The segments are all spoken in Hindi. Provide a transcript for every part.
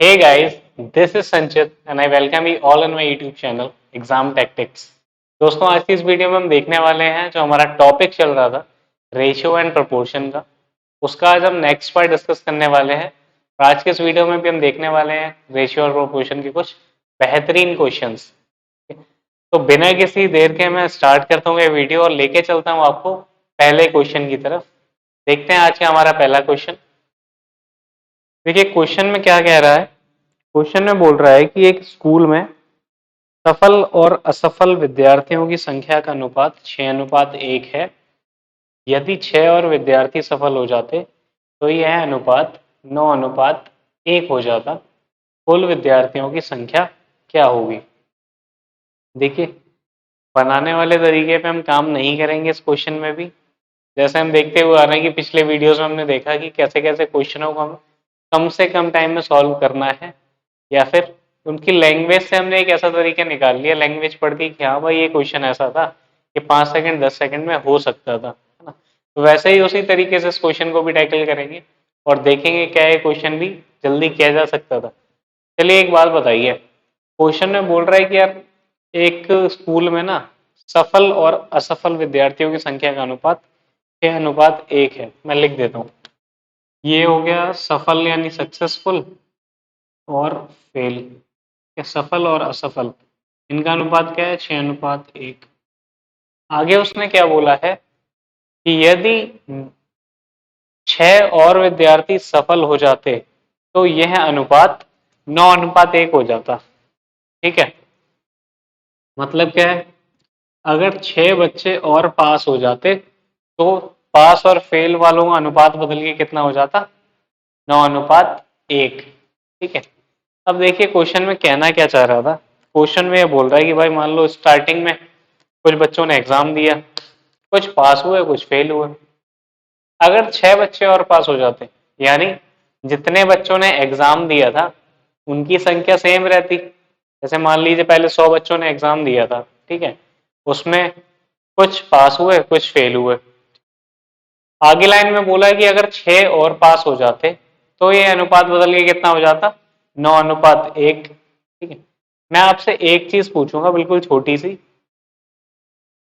Hey guys, this is Sanchit and I welcome you all on my YouTube channel Exam Tactics। दोस्तों आज की इस वीडियो में हम देखने वाले हैं जो हमारा टॉपिक चल रहा था रेशियो एंड प्रोपोर्शन का, उसका आज हम नेक्स्ट पार्ट डिस्कस करने वाले हैं। और आज के इस वीडियो में भी हम देखने वाले हैं रेशियो और प्रोपोर्शन के कुछ बेहतरीन क्वेश्चंस। तो बिना किसी देर के मैं स्टार्ट करता हूँ ये वीडियो और लेके चलता हूँ आपको पहले क्वेश्चन की तरफ। देखते हैं आज का हमारा पहला क्वेश्चन। देखिए क्वेश्चन में क्या कह रहा है। क्वेश्चन में बोल रहा है कि एक स्कूल में सफल और असफल विद्यार्थियों की संख्या का अनुपात 6:1 है। यदि 6 और विद्यार्थी सफल हो जाते तो यह अनुपात 9:1 हो जाता। कुल विद्यार्थियों की संख्या क्या होगी। देखिए बनाने वाले तरीके पे हम काम नहीं करेंगे इस क्वेश्चन में भी। जैसे हम देखते हुए आ रहे हैं कि पिछले वीडियोस में हमने देखा कि कैसे कैसे क्वेश्चनों को हम कम से कम टाइम में सॉल्व करना है, या फिर उनकी लैंग्वेज से हमने एक ऐसा तरीका निकाल लिया लैंग्वेज पढ़ के कि हाँ भाई ये क्वेश्चन ऐसा था कि 5 सेकंड 10 सेकंड में हो सकता था, है ना। तो वैसे ही उसी तरीके से इस क्वेश्चन को भी टैकल करेंगे और देखेंगे क्या ये क्वेश्चन भी जल्दी किया जा सकता था। चलिए एक बात बताइए, क्वेश्चन में बोल रहा है कि यार एक स्कूल में ना सफल और असफल विद्यार्थियों की संख्या का अनुपात 6:1 है। मैं लिख देता हूँ, ये हो गया सफल यानी सक्सेसफुल और फेल, या सफल और असफल, इनका अनुपात क्या है 6:1। आगे उसने क्या बोला है कि यदि 6 और विद्यार्थी सफल हो जाते तो यह अनुपात 9:1 हो जाता। ठीक है, मतलब क्या है, अगर 6 बच्चे और पास हो जाते तो पास और फेल वालों का अनुपात बदल के कितना हो जाता, 9:1। ठीक है, अब देखिए क्वेश्चन में कहना क्या चाह रहा था। क्वेश्चन में ये बोल रहा है कि भाई मान लो स्टार्टिंग में कुछ बच्चों ने एग्जाम दिया, कुछ पास हुए कुछ फेल हुए। अगर 6 बच्चे और पास हो जाते यानी जितने बच्चों ने एग्जाम दिया था उनकी संख्या सेम रहती। जैसे मान लीजिए पहले 100 बच्चों ने एग्जाम दिया था, ठीक है, उसमें कुछ पास हुए कुछ फेल हुए। आगे लाइन में बोला कि अगर 6 और पास हो जाते तो ये अनुपात बदल के कितना हो जाता, 9:1। ठीक है, मैं आपसे एक चीज पूछूंगा बिल्कुल छोटी सी,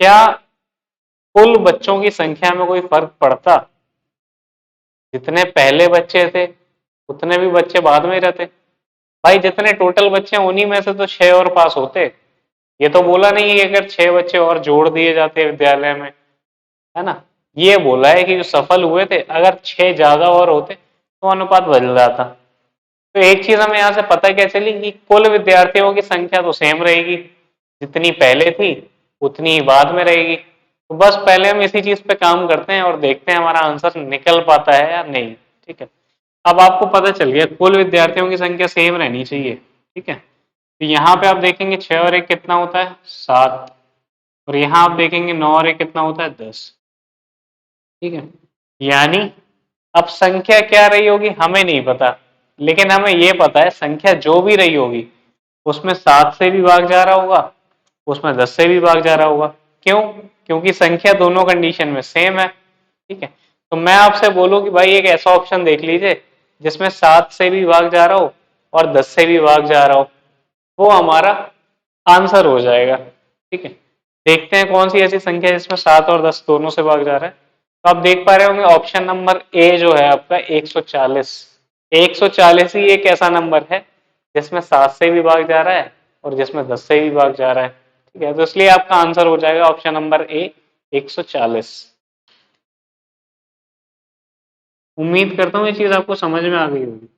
क्या कुल बच्चों की संख्या में कोई फर्क पड़ता। जितने पहले बच्चे थे उतने भी बच्चे बाद में रहते। भाई जितने टोटल बच्चे हैं उन्हीं में से तो 6 और पास होते। ये तो बोला नहीं है कि अगर 6 बच्चे और जोड़ दिए जाते विद्यालय में, है ना। ये बोला है कि जो सफल हुए थे अगर 6 ज्यादा और होते तो अनुपात बदल जाता। तो एक चीज हमें यहाँ से पता क्या चली कि कुल विद्यार्थियों की संख्या तो सेम रहेगी, जितनी पहले थी उतनी ही बाद में रहेगी। तो बस पहले हम इसी चीज पे काम करते हैं और देखते हैं हमारा आंसर निकल पाता है या नहीं। ठीक है, अब आपको पता चल गया कुल विद्यार्थियों की संख्या सेम रहनी चाहिए। ठीक है, तो यहाँ पे आप देखेंगे 6 और 1 कितना होता है 7, और यहाँ आप देखेंगे 9 और 1 कितना होता है 10। ठीक है, यानी अब संख्या क्या रही होगी हमें नहीं पता, लेकिन हमें ये पता है संख्या जो भी रही होगी उसमें 7 से भी भाग जा रहा होगा, उसमें 10 से भी भाग जा रहा होगा। क्यों, क्योंकि संख्या दोनों कंडीशन में सेम है। ठीक है, तो मैं आपसे बोलूं कि भाई एक ऐसा ऑप्शन देख लीजिए जिसमें 7 से भी भाग जा रहा हो और 10 से भी भाग जा रहा हो, वो हमारा आंसर हो जाएगा। ठीक है, देखते हैं कौन सी ऐसी संख्या जिसमें 7 और 10 दोनों से भाग जा रहा है। तो आप देख पा रहे होंगे ऑप्शन नंबर ए जो है आपका 140। 140 ही एक ऐसा नंबर है जिसमें 7 से भी भाग जा रहा है और जिसमें 10 से भी भाग जा रहा है। ठीक है, तो इसलिए आपका आंसर हो जाएगा ऑप्शन नंबर ए 140। उम्मीद करता हूँ ये चीज आपको समझ में आ गई होगी।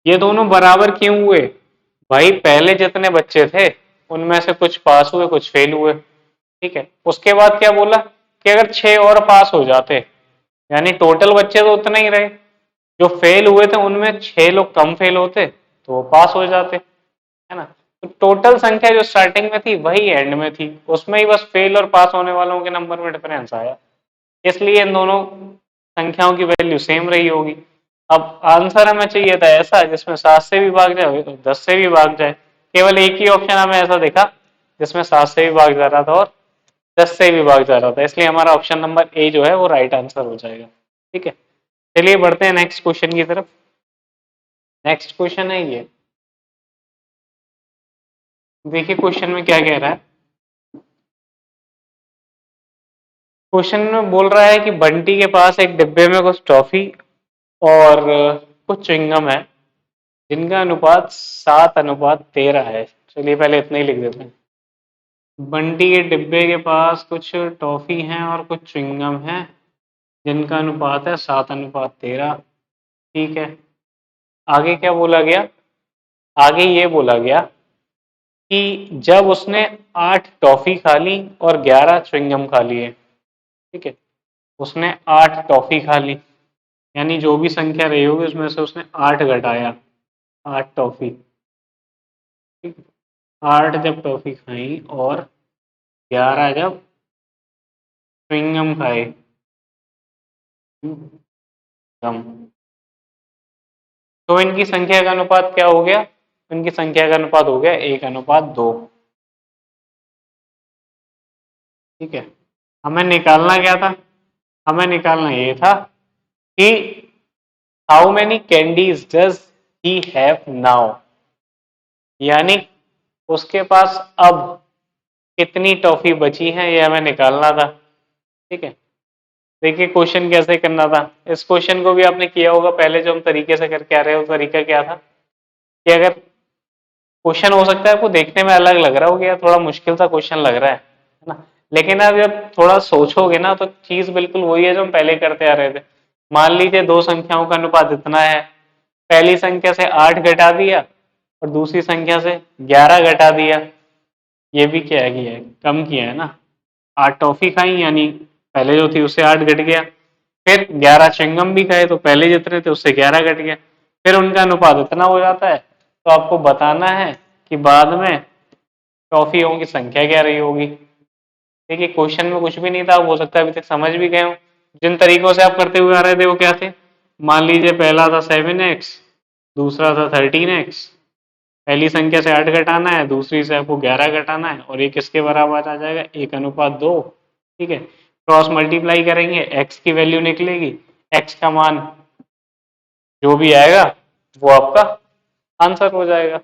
ये दोनों बराबर क्यों हुए, भाई पहले जितने बच्चे थे उनमें से कुछ पास हुए कुछ फेल हुए। ठीक है, उसके बाद क्या बोला कि अगर 6 और पास हो जाते यानी टोटल बच्चे तो उतने ही रहे, जो फेल हुए थे उनमें 6 लोग कम फेल होते तो वो पास हो जाते, है ना। तो टोटल संख्या जो स्टार्टिंग में थी वही एंड में थी, उसमें ही बस फेल और पास होने वालों के नंबर में डिफरेंस आया, इसलिए इन दोनों संख्याओं की वैल्यू सेम रही होगी। अब आंसर हमें चाहिए था ऐसा जिसमें 7 से भी भाग जाए 10 से भी भाग जाए। केवल एक ही ऑप्शन हमें ऐसा दिखा जिसमें 7 से भी भाग जा रहा था और 10 से भी भाग जा रहा था, इसलिए हमारा ऑप्शन नंबर ए जो है वो राइट आंसर हो जाएगा। ठीक है, चलिए बढ़ते हैं नेक्स्ट क्वेश्चन की तरफ। नेक्स्ट क्वेश्चन है ये, देखिए क्वेश्चन में क्या कह रहा है। क्वेश्चन में बोल रहा है कि बंटी के पास एक डिब्बे में कुछ टॉफी और कुछ च्युइंगम है जिनका अनुपात 7:13 है। चलिए पहले इतना ही लिख देते हैं। बंटी के डिब्बे के पास कुछ टॉफी हैं और कुछ च्युइंगम है जिनका अनुपात है 7:13। ठीक है। आगे क्या बोला गया? आगे ये बोला गया कि जब उसने 8 टॉफी खा ली और 11 च्युइंगम खा लिए। ठीक है। उसने 8 टॉफी खा ली, यानी जो भी संख्या रही होगी उसमें से उसने 8 घटाया, 8 टॉफी। ठीक है। 8 जब टॉफी खाई और 11 जब च्युइंगम खाए। कम। तो इनकी संख्या का अनुपात क्या हो गया? इनकी संख्या का अनुपात हो गया 1:2। ठीक है। हमें निकालना क्या था? हमें निकालना ये था कि how many candies does he have now, यानी उसके पास अब कितनी टॉफी बची है, ये हमें निकालना था। ठीक है। देखिए क्वेश्चन कैसे करना था। इस क्वेश्चन को भी आपने किया होगा पहले, जो हम तरीके से करके आ रहे हो तरीका क्या था कि अगर क्वेश्चन हो सकता है आपको देखने में अलग लग रहा हो, या थोड़ा मुश्किल सा क्वेश्चन लग रहा है ना, लेकिन अब जब थोड़ा सोचोगे ना तो चीज बिल्कुल वही है जो हम पहले करते आ रहे थे। मान लीजिए दो संख्याओं का अनुपात इतना है, पहली संख्या से 8 घटा दिया और दूसरी संख्या से 11 घटा दिया। ये भी क्या है, किया है, कम किया है ना। 8 टॉफी खाई यानी पहले जो थी उससे 8 घट गया, फिर 11 च्युइंगम भी खाए तो पहले जितने थे उससे 11 घट गया, फिर उनका अनुपात इतना हो जाता है। तो आपको बताना है कि बाद में टॉफियों की संख्या क्या रही होगी। देखिए क्वेश्चन में कुछ भी नहीं था, हो सकता है अभी तक समझ भी गए हो। जिन तरीकों से आप करते हुए आ रहे थे वो क्या थे? मान लीजिए पहला था 7x, दूसरा था 13x। पहली संख्या से 8 घटाना है, दूसरी से आपको 11 घटाना है, और ये किसके बराबर आ जाएगा? 1:2। ठीक है। क्रॉस मल्टीप्लाई करेंगे, x की वैल्यू निकलेगी, x का मान जो भी आएगा वो आपका आंसर हो जाएगा।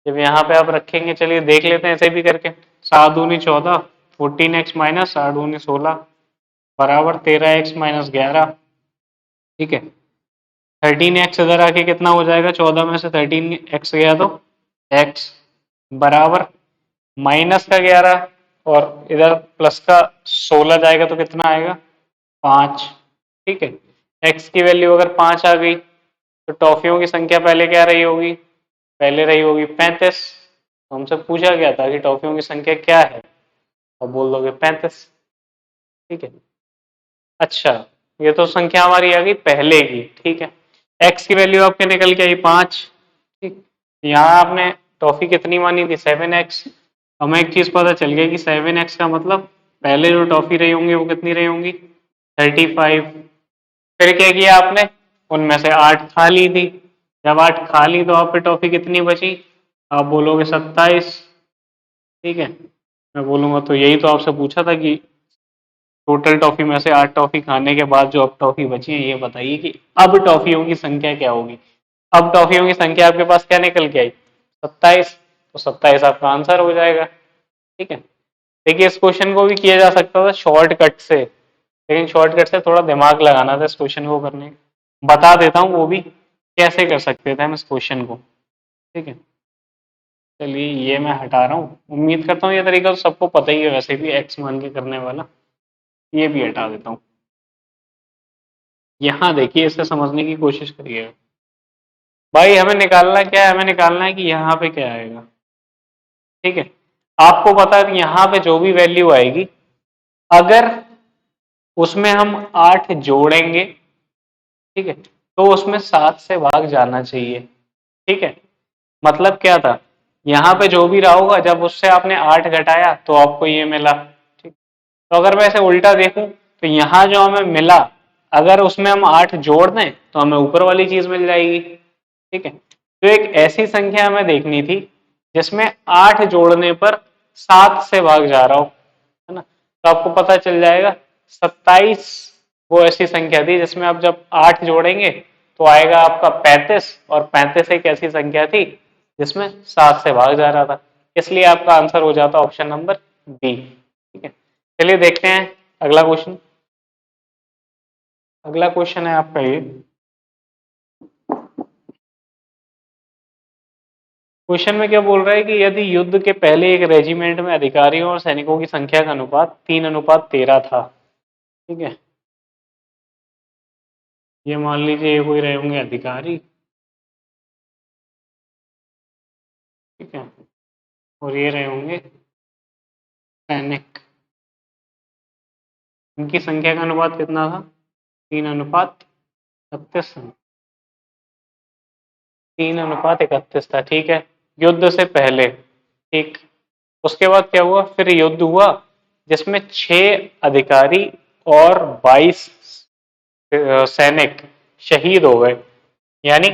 जब यहाँ पे आप रखेंगे, चलिए देख लेते हैं ऐसे भी करके। 7×2 = 14, 14x माइनस 8×16 बराबर 13x-11। ठीक है। 13x इधर आके कितना हो जाएगा? 14 में से 13x गया तो x बराबर माइनस का 11, और इधर प्लस का 16 जाएगा तो कितना आएगा? 5। ठीक है। x की वैल्यू अगर 5 आ गई तो टॉफियों की संख्या पहले क्या रही होगी? पहले रही होगी 35। तो हमसे पूछा गया था कि टॉफियों की संख्या क्या है, अब बोल दोगे 35। ठीक है। अच्छा, ये तो संख्या हमारी आ गई पहले की। ठीक है। x की वैल्यू आपके निकल के आई 5। ठीक। यहाँ आपने टॉफी कितनी मानी थी? 7x। हमें एक चीज पता चल गया कि 7x का मतलब पहले जो टॉफी रही होंगी वो कितनी रही होंगी? 35। फिर क्या किया आपने? उनमें से 8 खा ली थी। जब 8 खा ली तो आप पे टॉफी कितनी बची? आप बोलोगे 27। ठीक है। मैं बोलूंगा तो यही तो आपसे पूछा था कि टोटल टॉफी में से 8 टॉफी खाने के बाद जो अब टॉफी बची है ये बताइए कि अब टॉफियों की संख्या क्या होगी। अब टॉफियों की संख्या आपके पास क्या निकल के आई? 27। तो 27 आपका आंसर हो जाएगा। ठीक है। देखिए इस क्वेश्चन को भी किया जा सकता था शॉर्टकट से, लेकिन शॉर्टकट से थोड़ा दिमाग लगाना था इस क्वेश्चन को करने। बता देता हूँ वो भी कैसे कर सकते थे हम इस क्वेश्चन को। ठीक है। चलिए ये मैं हटा रहा हूँ, उम्मीद करता हूँ ये तरीका तो सबको पता ही है वैसे भी, एक्स मान के करने वाला। ये भी हटा देता हूँ। यहाँ देखिए इसे समझने की कोशिश करिएगा। भाई हमें निकालना क्या है? हमें निकालना है कि यहाँ पे क्या आएगा। ठीक है। आपको पता है कि यहाँ पे जो भी वैल्यू आएगी, अगर उसमें हम 8 जोड़ेंगे, ठीक है, तो उसमें 7 से भाग जाना चाहिए। ठीक है। मतलब क्या था? यहाँ पे जो भी रहा होगा जब उससे आपने 8 घटाया तो आपको ये मिला। ठीक। तो अगर मैं इसे उल्टा देखूं तो यहाँ जो हमें मिला, अगर उसमें हम 8 जोड़ दें तो हमें ऊपर वाली चीज मिल जाएगी। ठीक है। तो एक ऐसी संख्या हमें देखनी थी जिसमें 8 जोड़ने पर 7 से भाग जा रहा हो, है ना। तो आपको पता चल जाएगा 27 वो ऐसी संख्या थी जिसमें आप जब 8 जोड़ेंगे तो आएगा आपका 35, और 35 एक ऐसी संख्या थी जिसमें 7 से भाग जा रहा था। इसलिए आपका आंसर हो जाता है ऑप्शन नंबर बी। ठीक है, चलिए देखते हैं अगला क्वेश्चन। अगला क्वेश्चन है आपका ये, क्वेश्चन में क्या बोल रहा है कि यदि युद्ध के पहले एक रेजिमेंट में अधिकारियों और सैनिकों की संख्या का अनुपात 3:13 था। ठीक है, ये मान लीजिए ये कोई रहे होंगे अधिकारी। ठीक है, और ये रहे होंगे सैनिक। इनकी संख्या का अनुपात कितना था? 3:31। 3:31 था। ठीक है, युद्ध से पहले। ठीक, उसके बाद क्या हुआ? फिर युद्ध हुआ जिसमें 6 अधिकारी और 22 सैनिक शहीद हो गए। यानी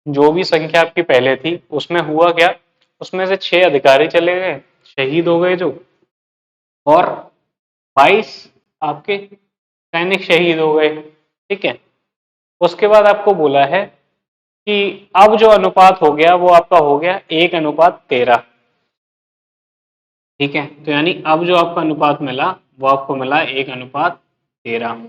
जो भी संख्या आपकी पहले थी उसमें हुआ क्या, उसमें से 6 अधिकारी चले गए, शहीद हो गए जो, और 22 आपके सैनिक शहीद हो गए। ठीक है, उसके बाद आपको बोला है कि अब जो अनुपात हो गया वो आपका हो गया 1:13। ठीक है, तो यानी अब जो आपका अनुपात मिला वो आपको मिला 1:13।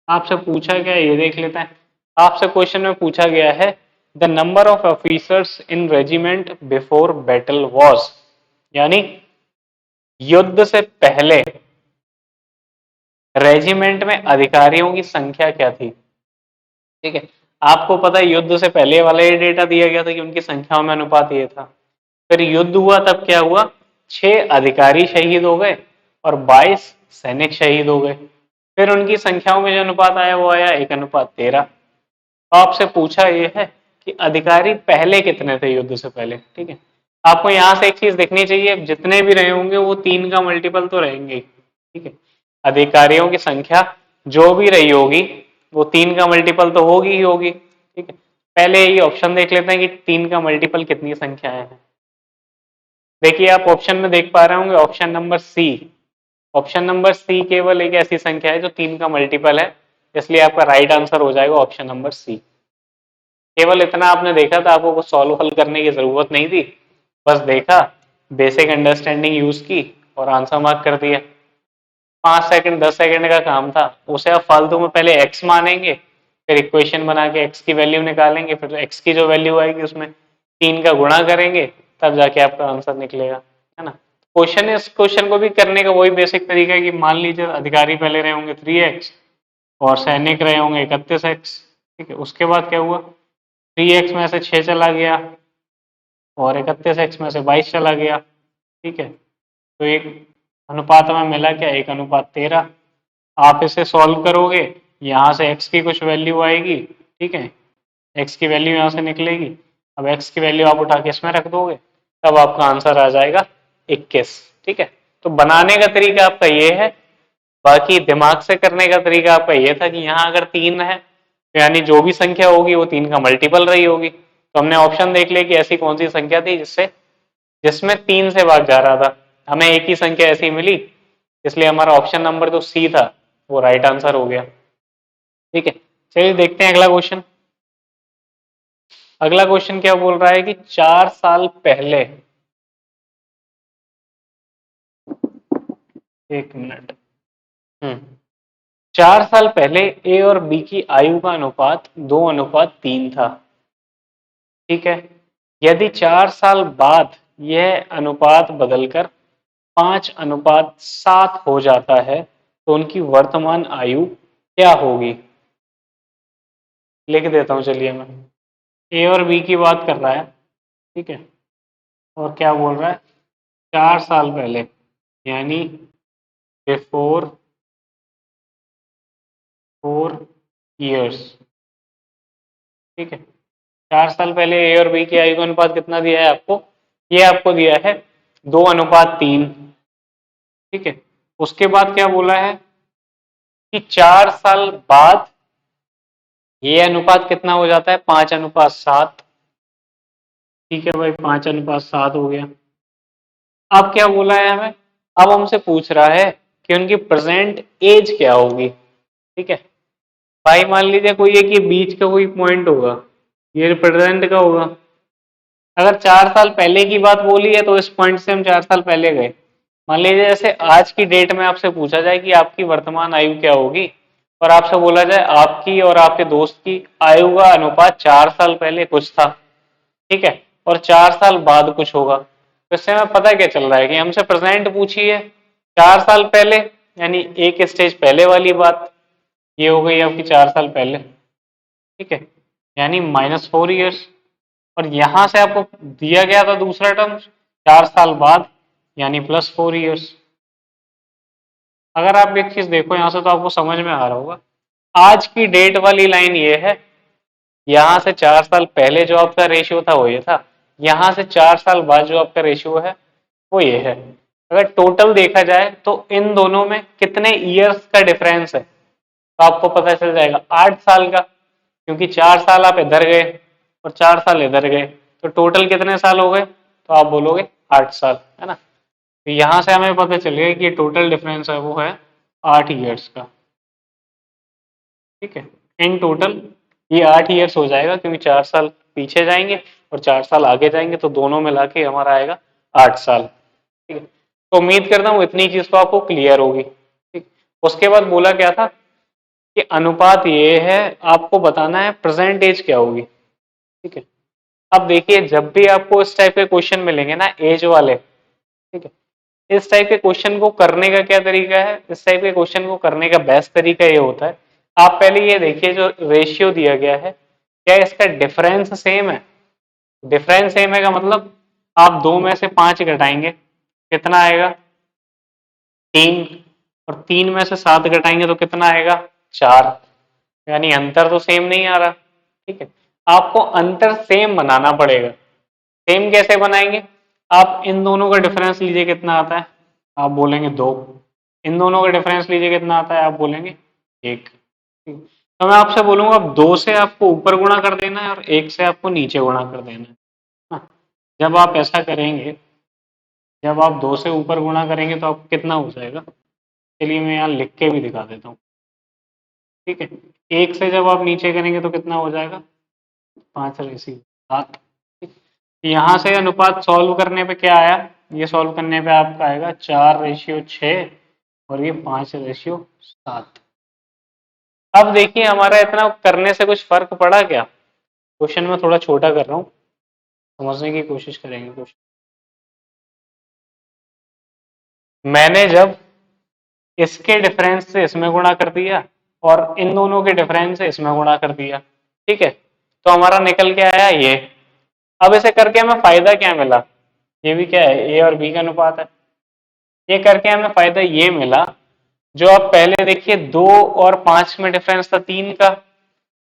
आपसे पूछा गया, ये देख लेते हैं। आपसे क्वेश्चन में पूछा गया है the number of officers in regiment before battle was, यानी युद्ध से पहले रेजिमेंट में अधिकारियों की संख्या क्या थी। ठीक है, आपको पता है युद्ध से पहले वाला ये डेटा दिया गया था कि उनकी संख्याओं में अनुपात ये था। फिर युद्ध हुआ तब क्या हुआ, 6 अधिकारी शहीद हो गए और 22 सैनिक शहीद हो गए। फिर उनकी संख्याओं में जो अनुपात आया वो आया 1:13। तो आपसे पूछा ये है कि अधिकारी पहले कितने थे युद्ध से पहले। ठीक है, आपको यहाँ से एक चीज देखनी चाहिए, जितने भी रहे होंगे वो 3 का मल्टीपल तो रहेंगे ही। ठीक है, अधिकारियों की संख्या जो भी रही होगी वो 3 का मल्टीपल तो होगी ही होगी। ठीक है, पहले ये ऑप्शन देख लेते हैं कि 3 का मल्टीपल कितनी संख्याएं हैं। देखिए आप ऑप्शन में देख पा रहे होंगे option number C. Option number C केवल एक ऐसी संख्या है जो 3 का मल्टीपल है, इसलिए आपका राइट आंसर हो जाएगा ऑप्शन नंबर सी। केवल इतना आपने देखा था, आपको कुछ सॉल्व हल करने की जरूरत नहीं थी, बस देखा, बेसिक अंडरस्टैंडिंग यूज की और आंसर मार्क कर दिया। 5 सेकंड 10 सेकंड का काम था, उसे आप फालतू में पहले एक्स मानेंगे, फिर इक्वेशन बना के एक्स की वैल्यू निकालेंगे, फिर एक्स की जो वैल्यू आएगी उसमें 3 का गुणा करेंगे, तब जाके आपका आंसर निकलेगा, है ना। क्वेश्चन, इस क्वेश्चन को भी करने का वही बेसिक तरीका है कि मान लीजिए अधिकारी पहले रहे होंगे 3x और सैनिक रहे होंगे 31x। ठीक है, उसके बाद क्या हुआ, 3x में से 6 चला गया और 31x में से 22 चला गया। ठीक है, तो एक अनुपात में मिला क्या, 1:13। आप इसे सॉल्व करोगे, यहाँ से x की कुछ वैल्यू आएगी। ठीक है, x की वैल्यू यहाँ से निकलेगी, अब x की वैल्यू आप उठा के इसमें रख दोगे, तब आपका आंसर आ जाएगा 21। ठीक है, तो बनाने का तरीका आपका ये है, बाकी दिमाग से करने का तरीका आपका ये था कि यहाँ अगर 3 है तो यानी जो भी संख्या होगी वो 3 का मल्टीपल रही होगी। तो हमने ऑप्शन देख लिया कि ऐसी कौन सी संख्या थी जिससे जिसमें 3 से भाग जा रहा था, हमें एक ही संख्या ऐसी मिली, इसलिए हमारा ऑप्शन नंबर जो सी था वो राइट आंसर हो गया। ठीक है, चलिए देखते हैं अगला क्वेश्चन। अगला क्वेश्चन क्या बोल रहा है कि 4 साल पहले, 1 मिनट, 4 साल पहले ए और बी की आयु का अनुपात 2:3 था। ठीक है, यदि 4 साल बाद यह अनुपात बदलकर 5:7 हो जाता है तो उनकी वर्तमान आयु क्या होगी। लिख देता हूं, चलिए मैं, ए और बी की बात कर रहा है। ठीक है, और क्या बोल रहा है, 4 साल पहले यानी बिफोर 4 years। ठीक है, 4 साल पहले ए और बी की आयु का अनुपात कितना दिया है आपको, ये आपको दिया है 2:3। ठीक है, उसके बाद क्या बोला है कि 4 साल बाद ये अनुपात कितना हो जाता है, 5:7। ठीक है भाई, 5:7 हो गया। अब क्या बोला है हमें, अब हमसे पूछ रहा है कि उनकी प्रेजेंट एज क्या होगी। ठीक है भाई, मान लीजिए कोई एक ये बीच का कोई पॉइंट होगा, ये प्रेजेंट का होगा। अगर 4 साल पहले की बात बोली है तो इस पॉइंट से हम 4 साल पहले गए। मान लीजिए जैसे आज की डेट में आपसे पूछा जाए कि आपकी वर्तमान आयु क्या होगी, और आपसे बोला जाए आपकी और आपके दोस्त की आयु का अनुपात 4 साल पहले कुछ था, ठीक है, और 4 साल बाद कुछ होगा, तो इससे हमें पता क्या चल रहा है कि हमसे प्रेजेंट पूछी है 4 साल पहले, यानी एक स्टेज पहले वाली बात, ये हो गई आपकी 4 साल पहले, ठीक है, यानी -4 ईयर्स। और यहां से आपको दिया गया था दूसरा टर्म 4 साल बाद, यानी +4 ईयर्स। अगर आप एक चीज देखो यहां से तो आपको समझ में आ रहा होगा, आज की डेट वाली लाइन ये है, यहां से 4 साल पहले जो आपका रेशियो था वो ये था, यहां से 4 साल बाद जो आपका रेशियो है वो ये है। अगर टोटल देखा जाए तो इन दोनों में कितने ईयर्स का डिफरेंस है तो आपको पता चल जाएगा 8 साल का, क्योंकि 4 साल आप इधर गए और 4 साल इधर गए, तो टोटल कितने साल हो गए, तो आप बोलोगे 8 साल, है ना। तो यहां से हमें पता चलेगा कि टोटल डिफरेंस है वो है 8 ईयर्स का, ठीक है। इन टोटल ये 8 ईयर्स हो जाएगा, क्योंकि 4 साल पीछे जाएंगे और 4 साल आगे जाएंगे, तो दोनों मिला के हमारा आएगा 8 साल, ठीक है। तो उम्मीद करता हूँ इतनी चीज तो आपको क्लियर होगी, ठीक। उसके बाद बोला क्या था कि अनुपात ये है, आपको बताना है प्रेजेंट एज क्या होगी, ठीक है। अब देखिए जब भी आपको इस टाइप के क्वेश्चन मिलेंगे ना एज वाले, ठीक है, इस टाइप के क्वेश्चन को करने का क्या तरीका है, इस टाइप के क्वेश्चन को करने का बेस्ट तरीका ये होता है, आप पहले ये देखिए जो रेशियो दिया गया है क्या इसका डिफरेंस सेम है। डिफरेंस सेम है का मतलब आप 2 में से 5 घटाएंगे कितना आएगा 3, और 3 में से 7 घटाएंगे तो कितना आएगा 4, यानी अंतर तो सेम नहीं आ रहा, ठीक है। आपको अंतर सेम बनाना पड़ेगा। सेम कैसे बनाएंगे, आप इन दोनों का डिफरेंस लीजिए कितना आता है, आप बोलेंगे 2, इन दोनों का डिफरेंस लीजिए कितना आता है, आप बोलेंगे 1। तो मैं आपसे बोलूंगा 2 से आपको ऊपर गुणा कर देना है और 1 से आपको नीचे गुणा कर देना है। हाँ, जब आप ऐसा करेंगे, जब आप 2 से ऊपर गुणा करेंगे तो आपको कितना हो जाएगा, चलिए मैं यहाँ लिख के भी दिखा देता हूँ, ठीक है। 1 से जब आप नीचे करेंगे तो कितना हो जाएगा 5/7। यहाँ से अनुपात सॉल्व करने पे क्या आया, ये सॉल्व करने पे आपका आएगा 4/6 और ये 5/7। अब देखिए हमारा इतना करने से कुछ फर्क पड़ा क्या, क्वेश्चन में थोड़ा छोटा कर रहा हूँ, समझने की कोशिश करेंगे क्वेश्चन। मैंने जब इसके डिफरेंस से इसमें गुणा कर दिया और इन दोनों के डिफरेंस से इसमें गुणा कर दिया, ठीक है, तो हमारा निकल के आया ये। अब इसे करके हमें फायदा क्या मिला, ये भी क्या है ए और बी का अनुपात है, ये करके हमें फायदा ये मिला, जो आप पहले देखिए 2 और 5 में डिफरेंस था 3 का,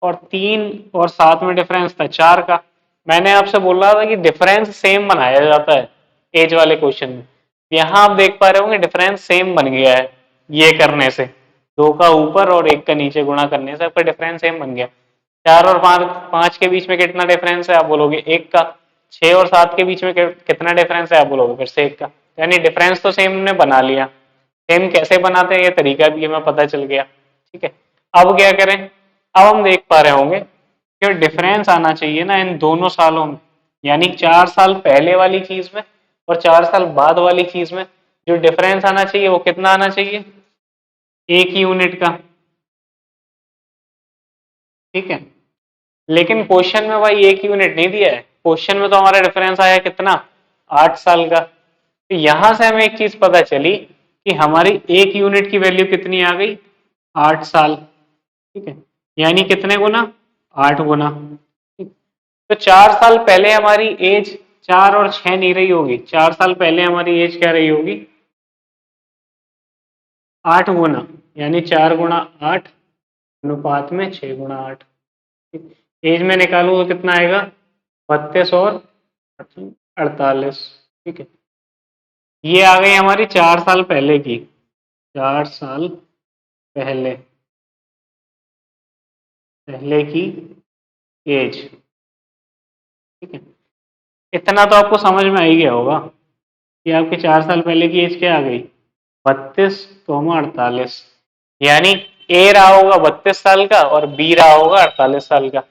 और 3 और 7 में डिफरेंस था 4 का। मैंने आपसे बोल रहा था कि डिफरेंस सेम बनाया जाता है एज वाले क्वेश्चन में, यहाँ आप देख पा रहे होंगे डिफरेंस सेम बन गया है, ये करने से 2 का ऊपर और 1 का नीचे गुणा करने से आपका डिफरेंस सेम बन गया। 4 और 5 के बीच में कितना डिफरेंस है, आप बोलोगे 1 का। 6 और 7 के बीच में कितना डिफरेंस है, आप बोलोगे फिर से 1 का। यानी डिफरेंस तो सेम ने बना लिया, सेम कैसे बनाते हैं ये तरीका भी हमें पता चल गया, ठीक है। अब क्या करें, अब हम देख पा रहे होंगे कि डिफरेंस आना चाहिए ना इन दोनों सालों में, यानी 4 साल पहले वाली चीज में और 4 साल बाद वाली चीज में जो डिफरेंस आना चाहिए वो कितना आना चाहिए, 1 यूनिट का, ठीक है। लेकिन क्वेश्चन में भाई 1 यूनिट नहीं दिया है, क्वेश्चन में तो हमारा डिफरेंस आया कितना 8 साल का। तो यहां से हमें एक चीज पता चली कि हमारी 1 यूनिट की वैल्यू कितनी आ गई 8 साल, ठीक है, यानी कितने गुना 8 गुना, ठीक। तो 4 साल पहले हमारी एज 4 और 6 नहीं रही होगी, 4 साल पहले हमारी एज क्या रही होगी 8 गुना, यानी 4 गुणा 8 अनुपात में 6 गुणा 8। एज में निकालू तो कितना आएगा 32 और 48, ठीक है। ये आ गई हमारी 4 साल पहले की, 4 साल पहले पहले की एज, ठीक है। इतना तो आपको समझ में आ ही गया होगा कि आपके 4 साल पहले की एज क्या आ गई 32, 48, यानी ए रहा होगा 32 साल का और बी रहा होगा 48 साल का।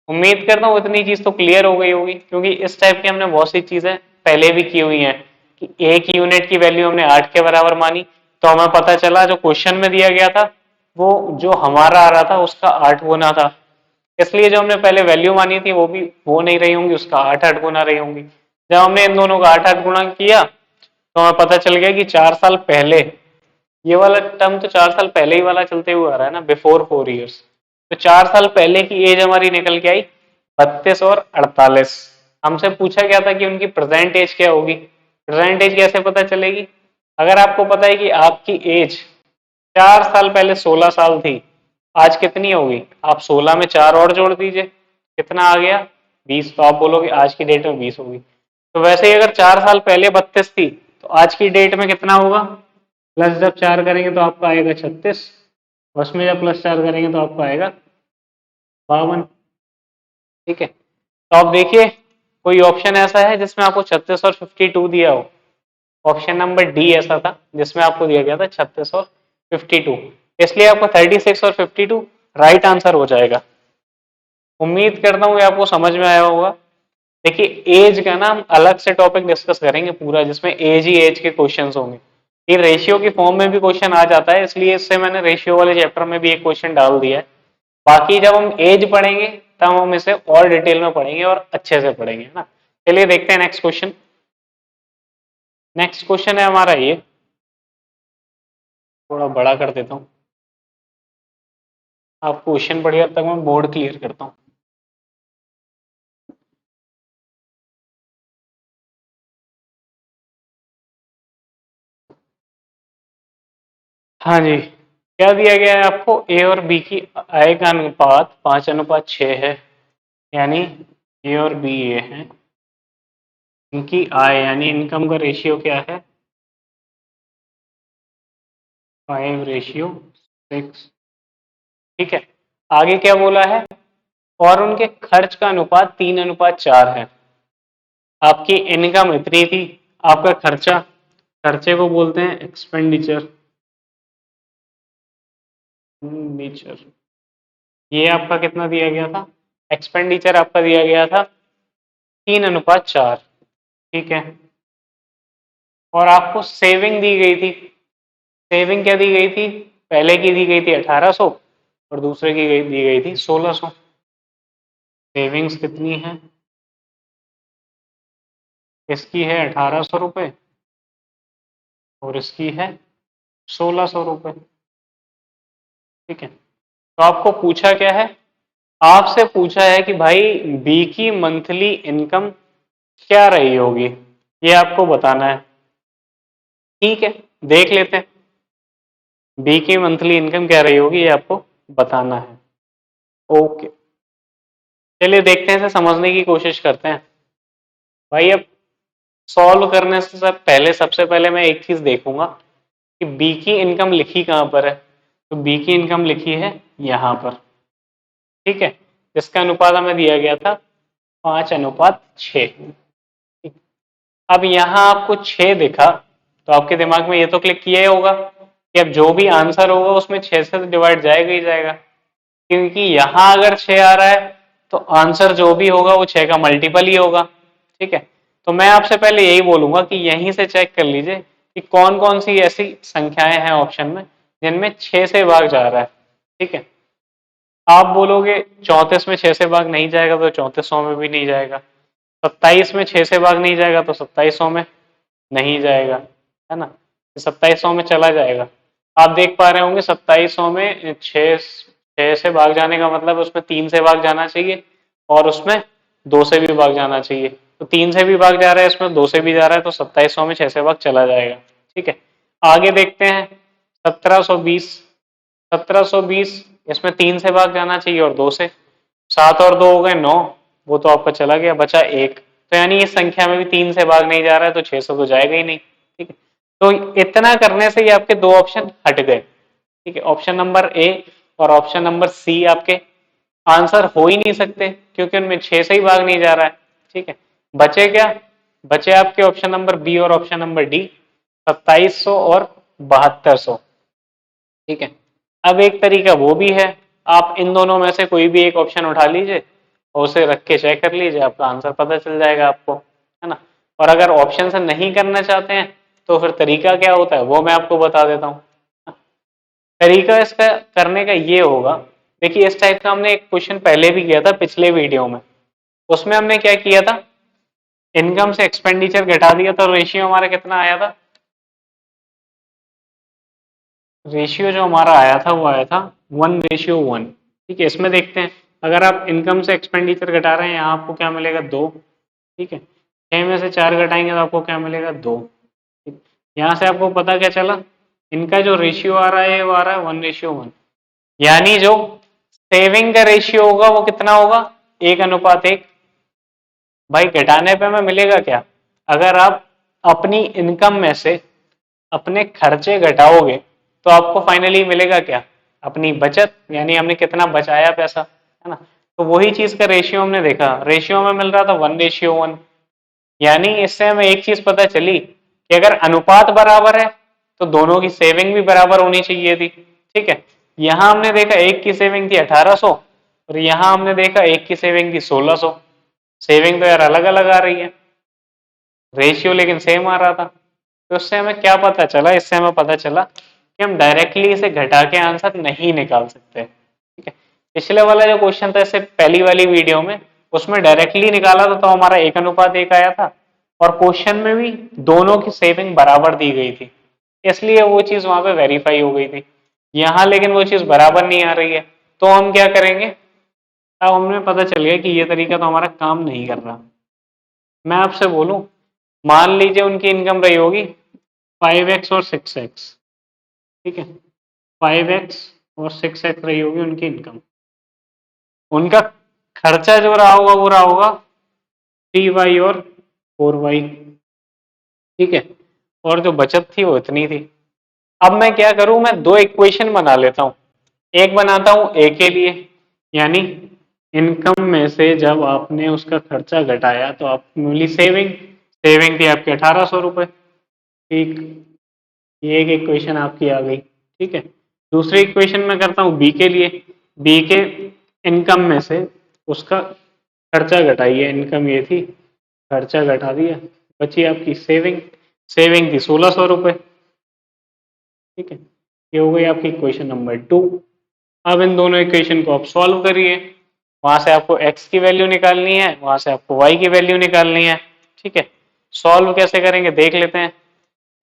उम्मीद करता हूँ इतनी चीज तो क्लियर हो गई होगी, क्योंकि इस टाइप की हमने बहुत सी चीजें पहले भी की हुई हैं कि एक यूनिट की वैल्यू हमने 8 के बराबर मानी, तो हमें पता चला जो क्वेश्चन में दिया गया था वो जो हमारा आ रहा था उसका 8 गुना था, इसलिए जो हमने पहले वैल्यू मानी थी वो भी वो नहीं रही होंगी, उसका 8 गुना रही होंगी। जब हमने इन दोनों का 8 गुना किया तो हमें पता चल गया कि 4 साल पहले, ये वाला टर्म तो 4 साल पहले ही वाला चलते हुए आ रहा है ना, बिफोर 4 इयर्स, तो 4 साल पहले की एज हमारी निकल के आई 32 और 48। हमसे पूछा गया था कि उनकी प्रेजेंट एज क्या होगी। प्रेजेंट एज कैसे पता चलेगी? अगर आपको पता है कि आपकी एज 4 साल पहले 16 साल थी, आज कितनी होगी, आप 16 में 4 और जोड़ दीजिए, कितना आ गया 20, तो आप बोलोगे आज की डेट में 20 होगी। तो वैसे ही अगर 4 साल पहले 32 थी तो आज की डेट में कितना होगा, प्लस जब 4 करेंगे तो आपका आएगा 36, उसमें जब प्लस 4 करेंगे तो आपका आएगा 52। ठीक है, तो आप देखिए कोई ऑप्शन ऐसा है जिसमें आपको 36 और 52 दिया हो? ऑप्शन नंबर डी ऐसा था जिसमें आपको दिया गया था 36 और 52, इसलिए आपको 36 और 52 राइट आंसर हो जाएगा। उम्मीद करता हूँ ये आपको समझ में आया होगा। देखिए एज का ना हम अलग से टॉपिक डिस्कस करेंगे पूरा, जिसमें एज ही एज के क्वेश्चंस होंगे। ये रेशियो की फॉर्म में भी क्वेश्चन आ जाता है, इसलिए इससे मैंने रेशियो वाले चैप्टर में भी एक क्वेश्चन डाल दिया है। बाकी जब हम एज पढ़ेंगे तब हम इसे और डिटेल में पढ़ेंगे और अच्छे से पढ़ेंगे, है ना। चलिए देखते हैं नेक्स्ट क्वेश्चन। नेक्स्ट क्वेश्चन है हमारा ये, थोड़ा बड़ा कर देता हूँ, आप क्वेश्चन पढ़िए तब तक मैं बोर्ड क्लियर करता हूँ। हाँ जी, क्या दिया गया है आपको, ए और बी की आय का अनुपात 5:6 है, यानी ए और बी ये है, इनकी आय यानी इनकम का रेशियो क्या है, 5:6। ठीक है, आगे क्या बोला है, और उनके खर्च का अनुपात 3:4 है। आपकी इनकम इतनी थी, आपका खर्चा, खर्चे को बोलते हैं एक्सपेंडिचर, नेचर, ये आपका कितना दिया गया था, एक्सपेंडिचर आपका दिया गया था 3:4। ठीक है, और आपको सेविंग दी गई थी, सेविंग क्या दी गई थी, पहले की दी गई थी 1800 और दूसरे की दी गई थी 1600। सेविंग्स कितनी है, इसकी है 1800 रुपये और इसकी है 1600 रुपये। ठीक है, तो आपको पूछा क्या है, आपसे पूछा है कि भाई बी की मंथली इनकम क्या रही होगी, ये आपको बताना है। ठीक है, देख लेते हैं बी की मंथली इनकम क्या रही होगी, ये आपको बताना है। ओके, चलिए देखते हैं, इसे समझने की कोशिश करते हैं। भाई अब सॉल्व करने से पहले सबसे पहले मैं एक चीज देखूंगा कि बी की इनकम लिखी कहां पर है, तो बी की इनकम लिखी है यहां पर। ठीक है, जिसका अनुपात हमें दिया गया था 5:6। अब यहाँ आपको 6 दिखा तो आपके दिमाग में ये तो क्लिक किया ही होगा कि अब जो भी आंसर होगा उसमें 6 से तो डिवाइड जाएगा ही जाएगा, क्योंकि यहाँ अगर 6 आ रहा है तो आंसर जो भी होगा वो 6 का मल्टीपल ही होगा। ठीक है, तो मैं आपसे पहले यही बोलूंगा कि यहीं से चेक कर लीजिए कि कौन कौन सी ऐसी संख्याएं हैं ऑप्शन में जिनमें 6 से भाग जा रहा है। ठीक है, आप बोलोगे 34 में 6 से भाग नहीं जाएगा तो 3400 में भी नहीं जाएगा, 27 में 6 से भाग नहीं जाएगा तो 2700 में नहीं जाएगा, है ना, 2700 में चला जाएगा। आप देख पा रहे होंगे 2700 में 6 से भाग जाने का मतलब उसमें 3 से भाग जाना चाहिए और उसमें 2 से भी भाग जाना चाहिए, तो 3 से भी भाग जा रहा है, इसमें 2 से भी जा रहा है, तो 2700 में 6 से भाग चला जाएगा। ठीक है, आगे देखते हैं 1720। 1720 इसमें 3 से भाग जाना चाहिए और 2 से, 7 और 2 हो गए 9, वो तो आपका चला गया, बचा 1, तो यानी इस संख्या में भी 3 से भाग नहीं जा रहा है तो 600 तो जाएगा ही नहीं। ठीक है, तो इतना करने से ही आपके दो ऑप्शन हट गए। ठीक है, ऑप्शन नंबर ए और ऑप्शन नंबर सी आपके आंसर हो ही नहीं सकते क्योंकि उनमें 6 से ही भाग नहीं जा रहा है। ठीक है, बचे क्या, बचे आपके ऑप्शन नंबर बी और ऑप्शन नंबर डी, 2700 और 7200। ठीक है, अब एक तरीका वो भी है, आप इन दोनों में से कोई भी एक ऑप्शन उठा लीजिए और उसे रख के चेक कर लीजिए, आपका आंसर पता चल जाएगा आपको, है ना। और अगर ऑप्शन से नहीं करना चाहते हैं तो फिर तरीका क्या होता है वो मैं आपको बता देता हूँ। तरीका इसका करने का ये होगा, देखिए इस टाइप का हमने एक क्वेश्चन पहले भी किया था पिछले वीडियो में। उसमें हमने क्या किया था, इनकम से एक्सपेंडिचर घटा दिया तो रेशियो हमारा कितना आया था, रेशियो जो हमारा आया था वो आया था 1:1। ठीक है, इसमें देखते हैं अगर आप इनकम से एक्सपेंडिचर घटा रहे हैं यहाँ आपको क्या मिलेगा 2। ठीक है, 6 में से 4 घटाएंगे तो आपको क्या मिलेगा 2। यहाँ से आपको पता क्या चला, इनका जो रेशियो आ रहा है वो आ रहा है 1:1, यानी जो सेविंग का रेशियो होगा वो कितना होगा, 1:1। भाई घटाने पे हमें मिलेगा क्या, अगर आप अपनी इनकम में से अपने खर्चे घटाओगे तो आपको फाइनली मिलेगा क्या, अपनी बचत, यानी हमने कितना बचाया पैसा, है ना। तो वही चीज का रेशियो हमने देखा, रेशियो में मिल रहा था 1:1, यानी इससे हमें एक चीज पता चली कि अगर अनुपात बराबर है तो दोनों की सेविंग भी बराबर होनी चाहिए थी। ठीक है, यहां हमने देखा एक की सेविंग थी 1800 और यहां हमने देखा एक की सेविंग थी 1600। सेविंग तो यार अलग अलग आ रही है, रेशियो लेकिन सेम आ रहा था। तो इससे हमें क्या पता चला, इससे हमें पता चला कि हम डायरेक्टली इसे घटा के आंसर नहीं निकाल सकते। ठीक है, पिछले वाला जो क्वेश्चन था इससे पहली वाली वीडियो में, उसमें डायरेक्टली निकाला था तो हमारा 1:1 आया था और क्वेश्चन में भी दोनों की सेविंग बराबर दी गई थी, इसलिए वो चीज वहां पे वेरीफाई हो गई थी। यहाँ लेकिन वो चीज बराबर नहीं आ रही है, तो हम क्या करेंगे, अब हमें पता चल गया कि ये तरीका तो हमारा काम नहीं कर रहा। मैं आपसे बोलूं, मान लीजिए उनकी इनकम रही होगी 5x और 6x। ठीक है, 5x और 6x रही होगी उनकी इनकम, उनका खर्चा जो रहा होगा वो रहा होगा 3y और 4y। ठीक है, और जो बचत थी वो इतनी थी। अब मैं क्या करूं, मैं दो इक्वेशन बना लेता हूं, एक बनाता हूं ए के लिए, यानी इनकम में से जब आपने उसका खर्चा घटाया तो आपको मिली सेविंग, सेविंग थी आपकी 1800 रुपये। ठीक, ये एक इक्वेशन आपकी आ गई। ठीक है, दूसरी इक्वेशन में करता हूँ बी के लिए, बी के इनकम में से उसका खर्चा घटाइए, इनकम ये थी, खर्चा घटा दिया, बची आपकी सेविंग, सेविंग थी 1600 रुपये। ठीक है, ये हो गई आपकी इक्वेशन नंबर 2। अब इन दोनों इक्वेशन को आप सॉल्व करिए, वहां से आपको x की वैल्यू निकालनी है, वहां से आपको y की वैल्यू निकालनी है। ठीक है, सॉल्व कैसे करेंगे देख लेते हैं।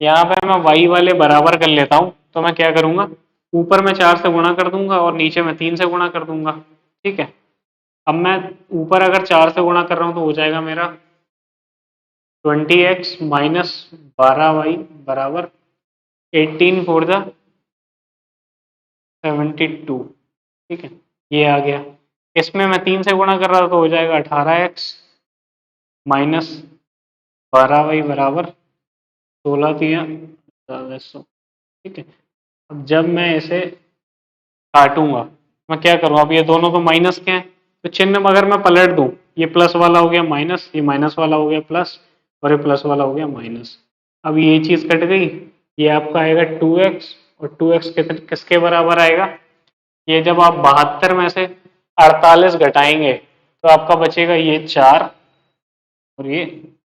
यहाँ पे मैं y वाले बराबर कर लेता हूँ, तो मैं क्या करूंगा, ऊपर में 4 से गुणा कर दूंगा और नीचे में 3 से गुणा कर दूंगा। ठीक है, अब मैं ऊपर अगर 4 से गुणा कर रहा हूँ तो हो जाएगा मेरा 20x माइनस 12y बराबर 18 फोर द 72। ठीक है, ये आ गया, इसमें मैं 3 से गुणा कर रहा था तो हो जाएगा 18x माइनस 12y बराबर 16 ठीक है, अब जब मैं इसे काटूंगा, मैं क्या करूँ, अब ये दोनों तो माइनस के हैं तो चिन्ह अगर मैं पलट दूं, ये प्लस वाला हो गया माइनस, ये माइनस वाला हो गया प्लस और ये प्लस वाला हो गया माइनस। अब ये चीज कट गई, ये आपका आएगा 2x और 2x किसके बराबर आएगा, ये जब आप 72 में से 48 घटाएंगे तो आपका बचेगा ये 4 और ये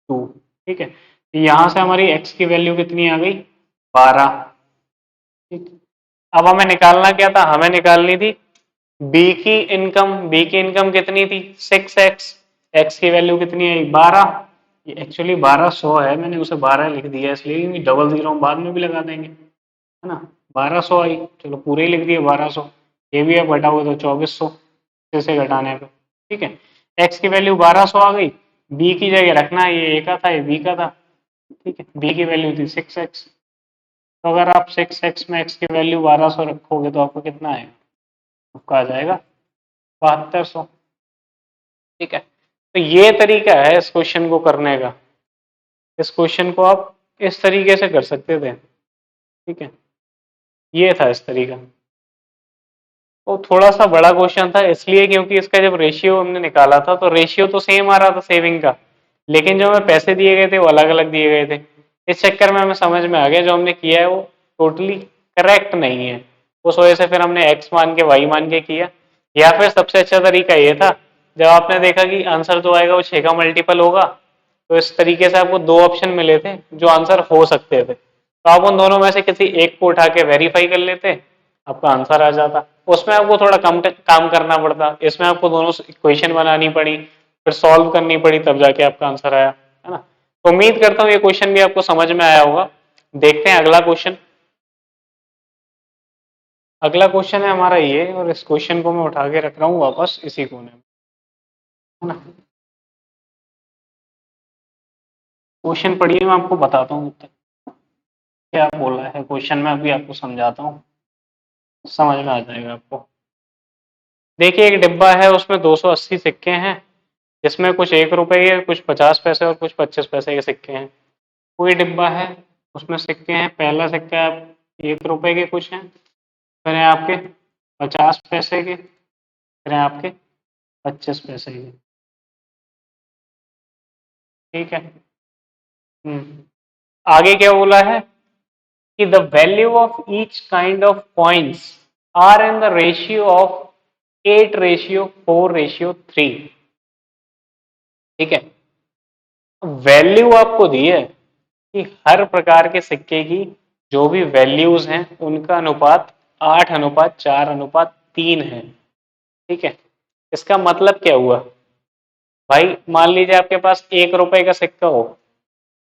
2। ठीक है, तो यहाँ से हमारी x की वैल्यू कितनी आ गई 12। ठीक, अब हमें निकालना क्या था, हमें निकालनी थी b की इनकम, b की इनकम कितनी थी 6x, x की वैल्यू कितनी आई 12। ये एक्चुअली 1200 है, मैंने उसे 12 लिख दिया इसलिए, डबल जीरो हम बाद में भी लगा देंगे, है ना। 1200 आई, चलो पूरे ही लिख दिए 1200, ये भी अब घटाओगे तो 2400 से घटाने पे। ठीक है, x की वैल्यू 1200 आ गई, b की जगह रखना है, ये a का था ये b का था। ठीक है, b की वैल्यू थी 6x, तो अगर आप 6x में x की वैल्यू 1200 रखोगे तो आपको कितना आएगा, आपका आ जाएगा 7200। ठीक है, तो ये तरीका है इस क्वेश्चन को करने का, इस क्वेश्चन को आप इस तरीके से कर सकते थे। ठीक है, ये था इस तरीका। तो थोड़ा सा बड़ा क्वेश्चन था इसलिए क्योंकि इसका जब रेशियो हमने निकाला था तो रेशियो तो सेम आ रहा था सेविंग का, लेकिन जो हमें पैसे दिए गए थे वो अलग अलग दिए गए थे। इस चक्कर में हमें समझ में आ गया जो हमने किया है वो टोटली करेक्ट नहीं है, उस वजह से फिर हमने एक्स मान के वाई मान के किया, या फिर सबसे अच्छा तरीका ये था जब आपने देखा कि आंसर जो आएगा वो 6 का मल्टीपल होगा, तो इस तरीके से आपको दो ऑप्शन मिले थे जो आंसर हो सकते थे, तो आप उन दोनों में से किसी एक को उठा के वेरीफाई कर लेते, आपका आंसर आ जाता। उसमें आपको थोड़ा कम काम करना पड़ता, इसमें आपको दोनों इक्वेशन बनानी पड़ी, फिर सॉल्व करनी पड़ी, तब जाके आपका आंसर आया, है ना। तो उम्मीद करता हूँ ये क्वेश्चन भी आपको समझ में आया होगा। देखते हैं अगला क्वेश्चन। अगला क्वेश्चन है हमारा ये, और इस क्वेश्चन को मैं उठा के रख रहा हूँ वापस इसी कोने में, है ना। क्वेश्चन पढ़िए, मैं आपको बताता हूँ तब तक क्या बोला है क्वेश्चन में, अभी आपको समझाता हूँ, समझ में आ जाएगा आपको। देखिए एक डिब्बा है, उसमें 280 सिक्के हैं, जिसमें कुछ 1 रुपए के, कुछ 50 पैसे और कुछ 25 पैसे के सिक्के हैं। कोई डिब्बा है, उसमें सिक्के हैं, पहला सिक्का 1 रुपए के कुछ हैं, फिर है आपके 50 पैसे के, फिर है आपके 25 पैसे के। ठीक है। आगे क्या बोला है कि the value of each kind of coins are in the ratio of 8:4:3। ठीक है। वैल्यू आपको दी है कि हर प्रकार के सिक्के की जो भी वैल्यूज हैं उनका अनुपात 8:4:3 है। ठीक है। इसका मतलब क्या हुआ भाई, मान लीजिए आपके पास 1 रुपए का सिक्का हो,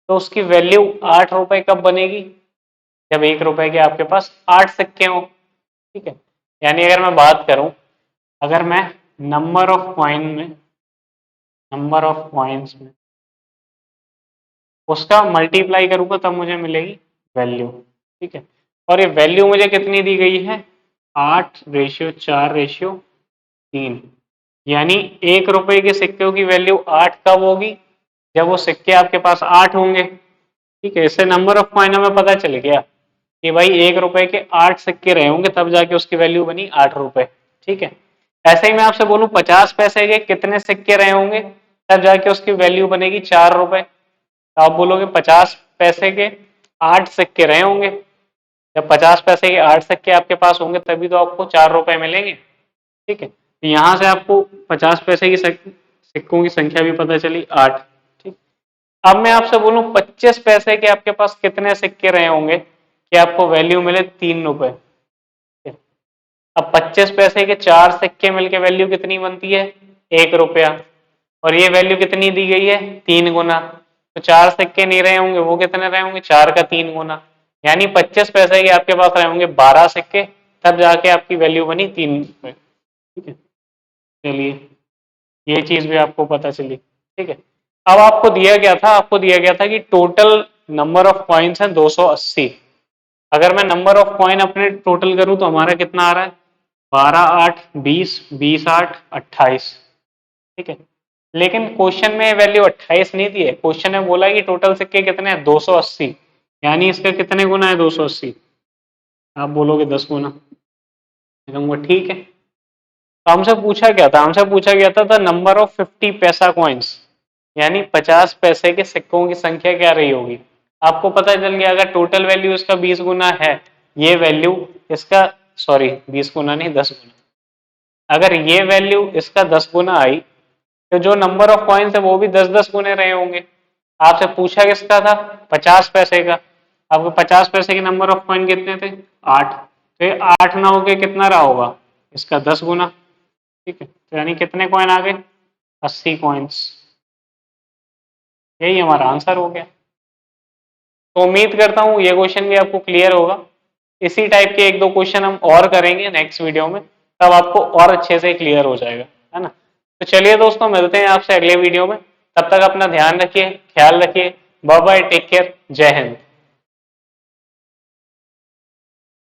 तो उसकी वैल्यू 8 रुपए कब बनेगी, जब 1 रुपए के आपके पास 8 सिक्के हो। ठीक है। यानी अगर मैं बात करूं, अगर मैं नंबर ऑफ कॉइन में, नंबर ऑफ कॉइन्स में उसका मल्टीप्लाई करूंगा तब मुझे मिलेगी वैल्यू। ठीक है। और ये वैल्यू मुझे कितनी दी गई है, 8:4:3। यानी 1 रुपए के सिक्कों की वैल्यू 8 कब होगी, जब वो सिक्के आपके पास 8 होंगे। ठीक है। इससे नंबर ऑफ कॉइन हमें पता चल गया कि भाई 1 रुपए के 8 सिक्के रहे होंगे, तब जाके उसकी वैल्यू बनी 8 रुपए। ठीक है। ऐसे ही मैं आपसे बोलूं 50 पैसे के कितने सिक्के रहे होंगे, तब जाके उसकी वैल्यू बनेगी 4 रुपए। तो आप बोलोगे 50 पैसे के 8 सिक्के रहे होंगे, जब 50 पैसे के 8 सिक्के आपके पास होंगे तभी तो आपको 4 रुपए मिलेंगे। ठीक है। तो यहां से आपको 50 पैसे की सिक्कों की संख्या भी पता चली 8। ठीक। अब मैं आपसे बोलूं 25 पैसे के आपके पास कितने सिक्के रहे होंगे कि आपको वैल्यू मिले 3 रुपए। अब 25 पैसे के 4 सिक्के मिलके वैल्यू कितनी बनती है, 1 रुपया। और ये वैल्यू कितनी दी गई है, 3 गुना। तो 4 सिक्के नहीं रहे होंगे, वो कितने रहे होंगे, 4 का 3 गुना। यानी 25 पैसे के आपके पास रहे होंगे 12 सिक्के, तब जाके आपकी वैल्यू बनी 3 रुपए। ठीक है। चलिए ये चीज भी आपको पता चली। ठीक है। अब आपको दिया गया था, आपको दिया गया था कि टोटल नंबर ऑफ कॉइन्स है 280। अगर मैं नंबर ऑफ कॉइन अपने टोटल करूं तो हमारा कितना आ रहा है, 12 8 20, 20 8 28। ठीक है। लेकिन क्वेश्चन में वैल्यू 28 नहीं दी है, क्वेश्चन में बोला है कि टोटल सिक्के कितने हैं, 280। यानी इसका कितने गुना है 280, आप बोलोगे 10 गुना। मैं कहूंगा ठीक है। तो हमसे पूछा क्या था, हमसे पूछा गया था द नंबर ऑफ 50 पैसा कॉइन्स, यानी 50 पैसे के सिक्कों की संख्या क्या रही होगी। आपको पता चल गया अगर टोटल वैल्यू इसका 20 गुना है, ये वैल्यू इसका, सॉरी 20 गुना नहीं 10 गुना, अगर ये वैल्यू इसका 10 गुना आई, तो जो नंबर ऑफ कॉइन्स है वो भी 10-10 गुने रहे होंगे। आपसे पूछा किसका था, 50 पैसे का। आपको 50 पैसे के नंबर ऑफ कॉइन कितने थे, 8। तो ये 8 ना होके कितना रहा होगा, इसका 10 गुना। ठीक है। तो यानी कितने कॉइन आ गए, 80 कॉइन्स। यही हमारा आंसर हो गया। तो उम्मीद करता हूँ ये क्वेश्चन भी आपको क्लियर होगा। इसी टाइप के एक दो क्वेश्चन हम और करेंगे नेक्स्ट वीडियो में, तब आपको और अच्छे से क्लियर हो जाएगा, है ना। तो चलिए दोस्तों, मिलते हैं आपसे अगले वीडियो में। तब तक अपना ध्यान रखिए, ख्याल रखिए। बाय बाय, टेक केयर, जय हिंद।